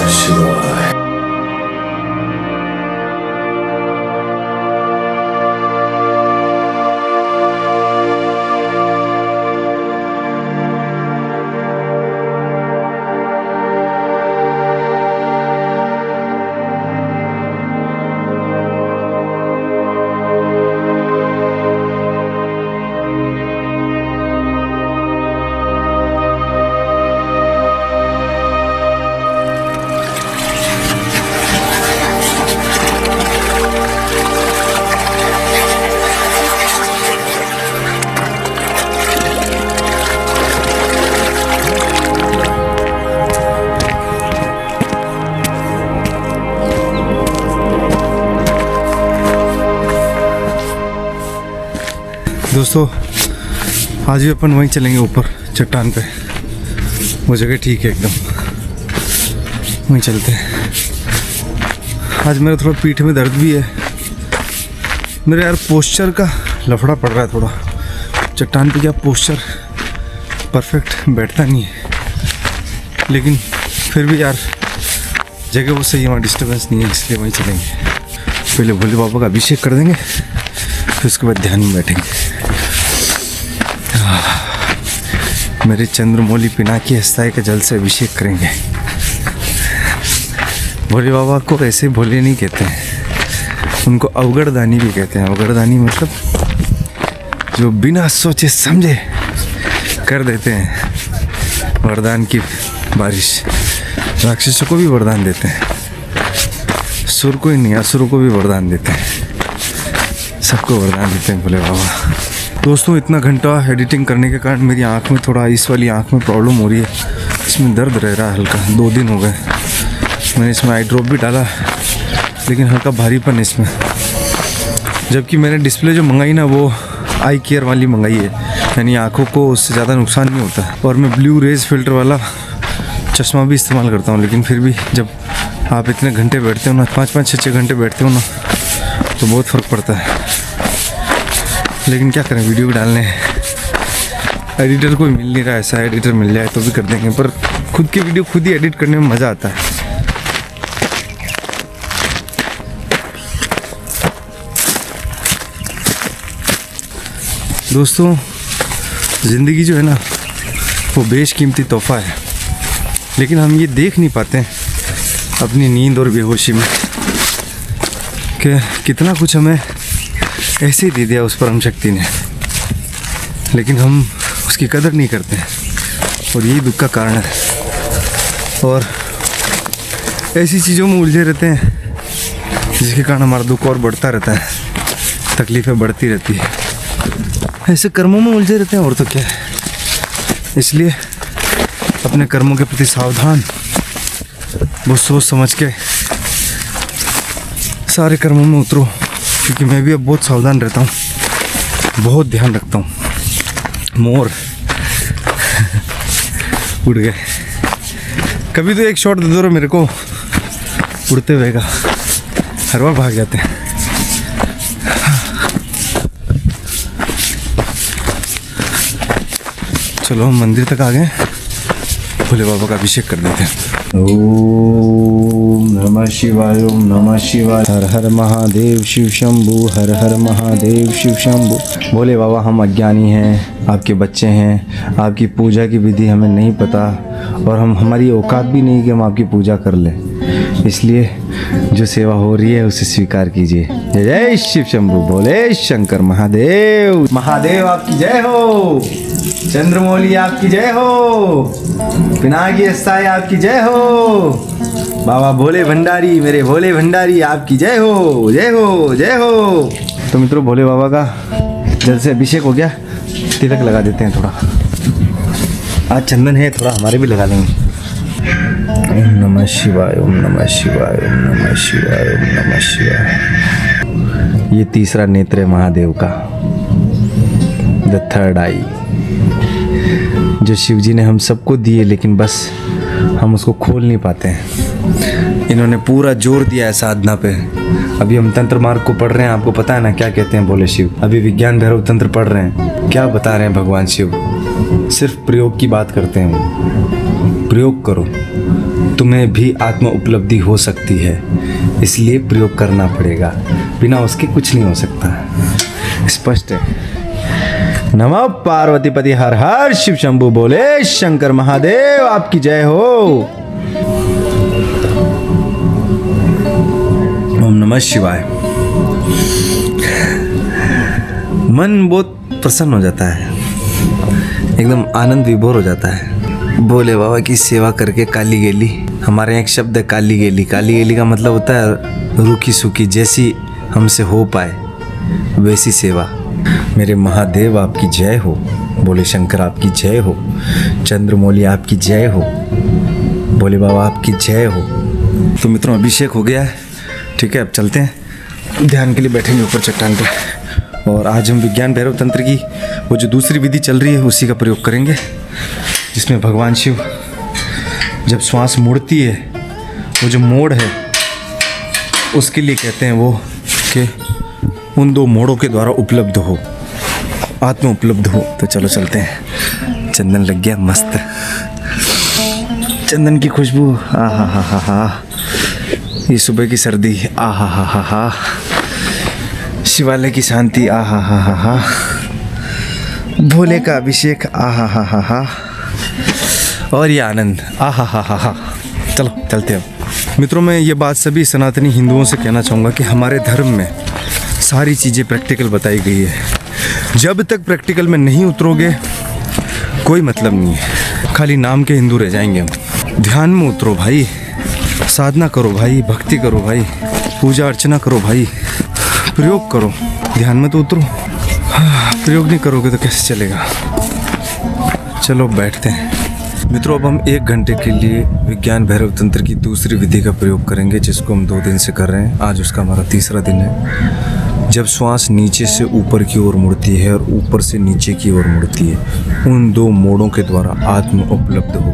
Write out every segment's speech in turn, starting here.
नमः शिवाय। दोस्तों आज भी अपन वहीं चलेंगे ऊपर चट्टान पे। वो जगह ठीक है एकदम, वहीं चलते हैं। आज मेरा थोड़ा पीठ में दर्द भी है। मेरे यार पोस्चर का लफड़ा पड़ रहा है थोड़ा। चट्टान पे क्या पोस्चर परफेक्ट बैठता नहीं है, लेकिन फिर भी यार जगह वो सही है, वहाँ डिस्टर्बेंस नहीं है, इसलिए वहीं चलेंगे। पहले भोले बाबा का अभिषेक कर देंगे, फिर उसके बाद ध्यान में बैठेंगे। मेरे चंद्रमौली पिनाकी हस्ताय के जल से अभिषेक करेंगे। भोले बाबा को ऐसे भोले नहीं कहते हैं, उनको अवगढ़दानी भी कहते हैं। अवगढ़दानी मतलब जो बिना सोचे समझे कर देते हैं वरदान की बारिश। राक्षसों को भी वरदान देते हैं, सुर को ही नहीं, असुरों को भी वरदान देते हैं, सबको वरदान देते हैं भोले बाबा। दोस्तों इतना घंटा एडिटिंग करने के कारण मेरी आँख में थोड़ा, इस वाली आँख में प्रॉब्लम हो रही है। इसमें दर्द रह रहा है हल्का, 2 दिन हो गए। मैंने इसमें आई ड्रॉप भी डाला, लेकिन हल्का भारीपन है इसमें। जबकि मैंने डिस्प्ले जो मंगाई ना, वो आई केयर वाली मंगाई है, यानी आँखों को उससे ज़्यादा नुकसान नहीं होता। और मैं ब्लू रेज फिल्टर वाला चश्मा भी इस्तेमाल करता हूँ, लेकिन फिर भी जब आप इतने घंटे बैठते हो ना, 5-5, 6-6 घंटे बैठते हो ना, तो बहुत फ़र्क पड़ता है। लेकिन क्या करें, वीडियो भी डालने हैं। एडिटर कोई मिल नहीं रहा, ऐसा एडिटर मिल जाए तो भी कर देंगे, पर खुद की वीडियो खुद ही एडिट करने में मज़ा आता है। दोस्तों ज़िंदगी जो है ना, वो बेशकीमती तोहफा है, लेकिन हम ये देख नहीं पाते हैं अपनी नींद और बेहोशी में कि कितना कुछ हमें ऐसे ही दे दिया उस परम शक्ति ने, लेकिन हम उसकी कदर नहीं करते हैं, और यही दुख का कारण है। और ऐसी चीज़ों में उलझे रहते हैं जिसके कारण हमारा दुख और बढ़ता रहता है, तकलीफ़ें बढ़ती रहती है। ऐसे कर्मों में उलझे रहते हैं, और तो क्या है। इसलिए अपने कर्मों के प्रति सावधान, बहुत सोच समझ के सारे कर्मों में उतरो, क्योंकि मैं भी अब बहुत सावधान रहता हूँ, बहुत ध्यान रखता हूँ। मोर उड़ गए, कभी तो एक शॉट दे दो मेरे को उड़ते हुए का, हर बार भाग जाते हैं। चलो हम मंदिर तक आ गए, भोले बाबा का अभिषेक कर देते हैं। ओम नमः शिवाय, ओम नमः शिवाय। हर हर महादेव शिव शंभु, हर हर महादेव शिव शंभु। भोले बाबा हम अज्ञानी हैं, आपके बच्चे हैं, आपकी पूजा की विधि हमें नहीं पता, और हमारी औकात भी नहीं कि हम आपकी पूजा कर लें। इसलिए जो सेवा हो रही है उसे स्वीकार कीजिए। जय जय शिव शंभु, भोले शंकर महादेव। महादेव आपकी जय हो, चंद्रमौली आपकी जय हो, पिनाकी हस्ताय आपकी जय हो, बाबा भोले भंडारी, मेरे भोले भंडारी आपकी जय हो, जय हो, जय हो। तो मित्रों भोले बाबा का जल से अभिषेक हो गया, तिलक लगा देते हैं थोड़ा। आज चंदन है थोड़ा, हमारे भी लगा लेंगे। ओम नमः शिवाय, ओम नमः शिवाय, ओम नमः शिवाय, ओम नमः शिवाय। ये तीसरा नेत्र है महादेव का, द थर्ड आई, जो शिव जी ने हम सबको दिए, लेकिन बस हम उसको खोल नहीं पाते हैं। इन्होंने पूरा जोर दिया है साधना पे। अभी हम तंत्र मार्ग को पढ़ रहे हैं, आपको पता है ना क्या कहते हैं बोले शिव। अभी विज्ञान भैरव तंत्र पढ़ रहे हैं, क्या बता रहे हैं भगवान शिव। सिर्फ प्रयोग की बात करते हैं, प्रयोग करो, तुम्हें भी आत्म उपलब्धि हो सकती है, इसलिए प्रयोग करना पड़ेगा, बिना उसके कुछ नहीं हो सकता। स्पष्ट है। नमः पार्वती पति हर हर शिव शंभु, बोले शंकर महादेव आपकी जय हो। ओम नमः शिवाय। मन बहुत प्रसन्न हो जाता है, एकदम आनंद विभोर हो जाता है। भोले बाबा की सेवा करके काली गेली, हमारे यहाँ एक शब्द है काली गेली। काली गेली का मतलब होता है रूखी सूखी, जैसी हमसे हो पाए वैसी सेवा। मेरे महादेव आपकी जय हो, भोले शंकर आपकी जय हो, चंद्रमौली आपकी जय हो, भोले बाबा आपकी जय हो। तो मित्रों अभिषेक हो गया है, ठीक है। अब चलते हैं, ध्यान के लिए बैठेंगे ऊपर चट्टान पे। और आज हम विज्ञान भैरव तंत्र की वो जो दूसरी विधि चल रही है उसी का प्रयोग करेंगे, जिसमें भगवान शिव जब श्वास मोड़ती है, वो जो मोड़ है उसके लिए कहते हैं वो कि उन दो मोड़ों के द्वारा उपलब्ध हो, आत्म उपलब्ध हो। तो चलो चलते हैं। चंदन लग गया मस्त, चंदन की खुशबू, आ हा हा हा हा, ये सुबह की सर्दी, आ हा हा हा हा, शिवालय की शांति, आ हा हा हा हा, भोले का अभिषेक, आ हा हा हा हा, और ये आनंद, आ हा हा हा हा। चलो चलते हैं। मित्रों मैं ये बात सभी सनातनी हिंदुओं से कहना चाहूँगा कि हमारे धर्म में सारी चीज़ें प्रैक्टिकल बताई गई है। जब तक प्रैक्टिकल में नहीं उतरोगे कोई मतलब नहीं है, खाली नाम के हिंदू रह जाएंगे हम। ध्यान में उतरो भाई, साधना करो भाई, भक्ति करो भाई, पूजा अर्चना करो भाई, प्रयोग करो, ध्यान में तो उतरो। प्रयोग नहीं करोगे तो कैसे चलेगा। चलो बैठते हैं। मित्रों अब हम 1 घंटे के लिए विज्ञान भैरव तंत्र की दूसरी विधि का प्रयोग करेंगे, जिसको हम 2 दिन से कर रहे हैं। आज उसका हमारा तीसरा दिन है। जब श्वास नीचे से ऊपर की ओर मुड़ती है और ऊपर से नीचे की ओर मुड़ती है, उन 2 मोड़ों के द्वारा आत्म उपलब्ध हो।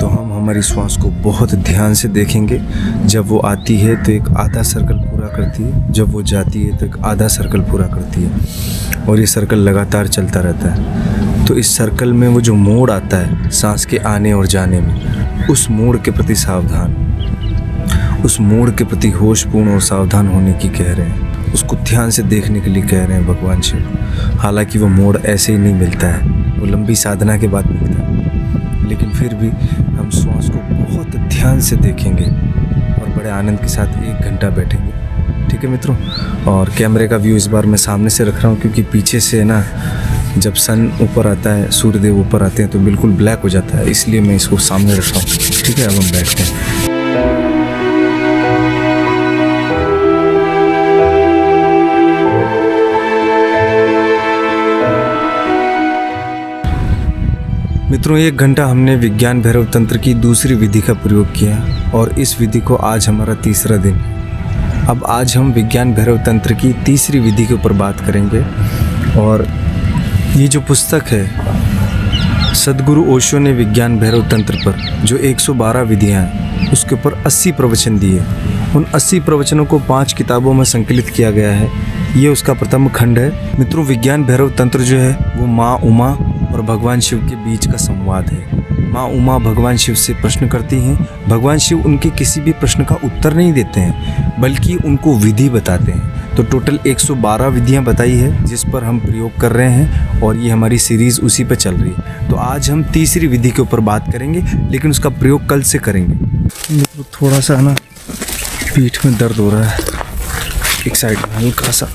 तो हम हमारी श्वास को बहुत ध्यान से देखेंगे। जब वो आती है तो एक आधा सर्कल पूरा करती है, जब वो जाती है तो एक आधा सर्कल पूरा करती है, और ये सर्कल लगातार चलता रहता है। तो इस सर्कल में वो जो मोड़ आता है सांस के आने और जाने में, उस मोड़ के प्रति सावधान, उस मोड़ के प्रति होशपूर्ण और सावधान होने की कह रहे हैं। उसको ध्यान से देखने के लिए कह रहे हैं भगवान शिव। हालांकि वो मोड़ ऐसे ही नहीं मिलता है, वो लंबी साधना के बाद मिलता है, लेकिन फिर भी हम श्वास को बहुत ध्यान से देखेंगे और बड़े आनंद के साथ 1 घंटा बैठेंगे। ठीक है मित्रों। और कैमरे का व्यू इस बार मैं सामने से रख रहा हूँ, क्योंकि पीछे से ना जब सन ऊपर आता है, सूर्यदेव ऊपर आते हैं तो बिल्कुल ब्लैक हो जाता है, इसलिए मैं इसको सामने रख रहा हूँ। ठीक है, अब हम बैठते हैं। मित्रों 1 घंटा हमने विज्ञान भैरव तंत्र की दूसरी विधि का प्रयोग किया, और इस विधि को आज हमारा तीसरा दिन। अब आज हम विज्ञान भैरव तंत्र की तीसरी विधि के ऊपर बात करेंगे। और ये जो पुस्तक है सदगुरु ओशो ने विज्ञान भैरव तंत्र पर जो 112 विधियाँ हैं उसके ऊपर 80 प्रवचन दिए। उन 80 प्रवचनों को 5 किताबों में संकलित किया गया है। ये उसका प्रथम खंड है। मित्रों विज्ञान भैरव तंत्र जो है वो माँ उमा और भगवान शिव के बीच का संवाद है। माँ उमा भगवान शिव से प्रश्न करती हैं, भगवान शिव उनके किसी भी प्रश्न का उत्तर नहीं देते हैं, बल्कि उनको विधि बताते हैं। तो टोटल 112 विधियां बताई है जिस पर हम प्रयोग कर रहे हैं, और ये हमारी सीरीज़ उसी पे चल रही है। तो आज हम तीसरी विधि के ऊपर बात करेंगे, लेकिन उसका प्रयोग कल से करेंगे। थोड़ा सा ना पीठ में दर्द हो रहा है, एक साइड में हल्का सा,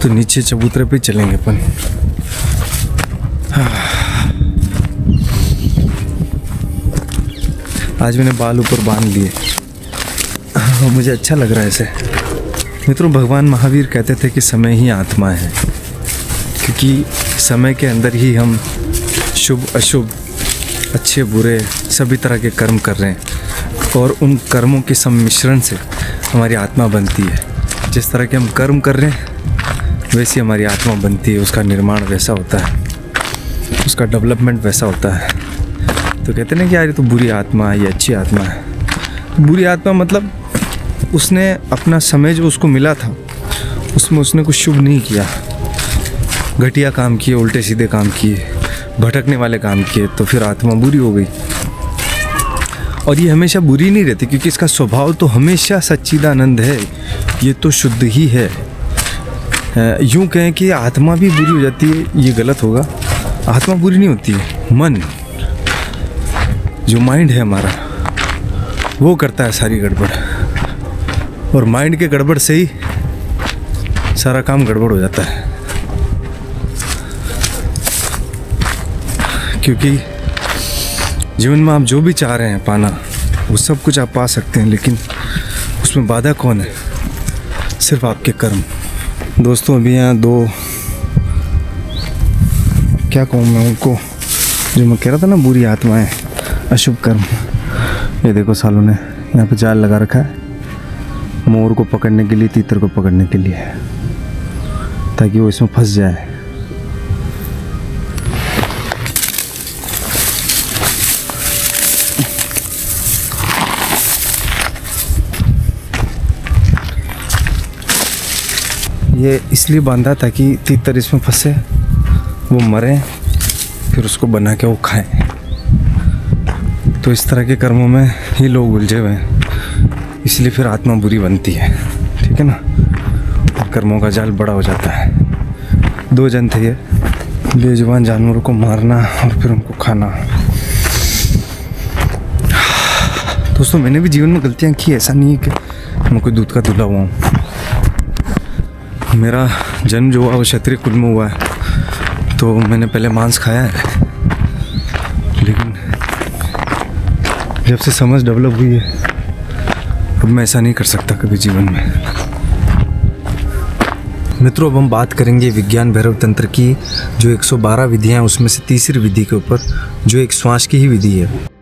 तो नीचे चबूतरे पे चलेंगे अपन। आज मैंने बाल ऊपर बांध लिए, मुझे अच्छा लग रहा है ऐसे। मित्रों भगवान महावीर कहते थे कि समय ही आत्मा है, क्योंकि समय के अंदर ही हम शुभ अशुभ, अच्छे बुरे सभी तरह के कर्म कर रहे हैं, और उन कर्मों के सम्मिश्रण से हमारी आत्मा बनती है। जिस तरह के हम कर्म कर रहे हैं वैसी हमारी आत्मा बनती है, उसका निर्माण वैसा होता है, उसका डेवलपमेंट वैसा होता है। तो कहते हैं कि यार ये तो बुरी आत्मा है, ये अच्छी आत्मा है। बुरी आत्मा मतलब उसने अपना समय जो उसको मिला था उसमें उसने कुछ शुभ नहीं किया, घटिया काम किए, उल्टे सीधे काम किए, भटकने वाले काम किए, तो फिर आत्मा बुरी हो गई। और ये हमेशा बुरी नहीं रहती, क्योंकि इसका स्वभाव तो हमेशा सच्चिदानंद है, ये तो शुद्ध ही है। यूँ कहें कि आत्मा भी बुरी हो जाती है, ये गलत होगा। आत्मा बुरी नहीं होती है, मन जो माइंड है हमारा वो करता है सारी गड़बड़, और माइंड के गड़बड़ से ही सारा काम गड़बड़ हो जाता है। क्योंकि जीवन में आप जो भी चाह रहे हैं पाना, वो सब कुछ आप पा सकते हैं, लेकिन उसमें बाधा कौन है? सिर्फ आपके कर्म। दोस्तों अभी यहाँ दो, क्या कहूँ मैं उनको, जो मैं कह रहा था ना, बुरी आत्माएं, अशुभ कर्म। ये देखो सालों ने यहाँ पे जाल लगा रखा है, मोर को पकड़ने के लिए, तीतर को पकड़ने के लिए, ताकि वो इसमें फंस जाए। ये इसलिए बांधा ताकि तीतर इसमें फंसे, वो मरे, फिर उसको बना के वो खाएं। तो इस तरह के कर्मों में ही लोग उलझे हुए हैं, इसलिए फिर आत्मा बुरी बनती है, ठीक है ना, और कर्मों का जाल बड़ा हो जाता है। दो जन थे ये, बेजुबान जानवरों को मारना और फिर उनको खाना। दोस्तों मैंने भी जीवन में गलतियाँ की, ऐसा नहीं है कि मैं कोई दूध का धुला हुआ हूँ। मेरा जन्म जो हुआ वो क्षत्रिय कुल में हुआ है, तो मैंने पहले मांस खाया है, लेकिन जब से समझ डेवलप हुई है, अब मैं ऐसा नहीं कर सकता कभी जीवन में। मित्रों अब हम बात करेंगे विज्ञान भैरव तंत्र की, जो 112 विधियाँ हैं उसमें से तीसरी विधि के ऊपर, जो एक श्वास की ही विधि है।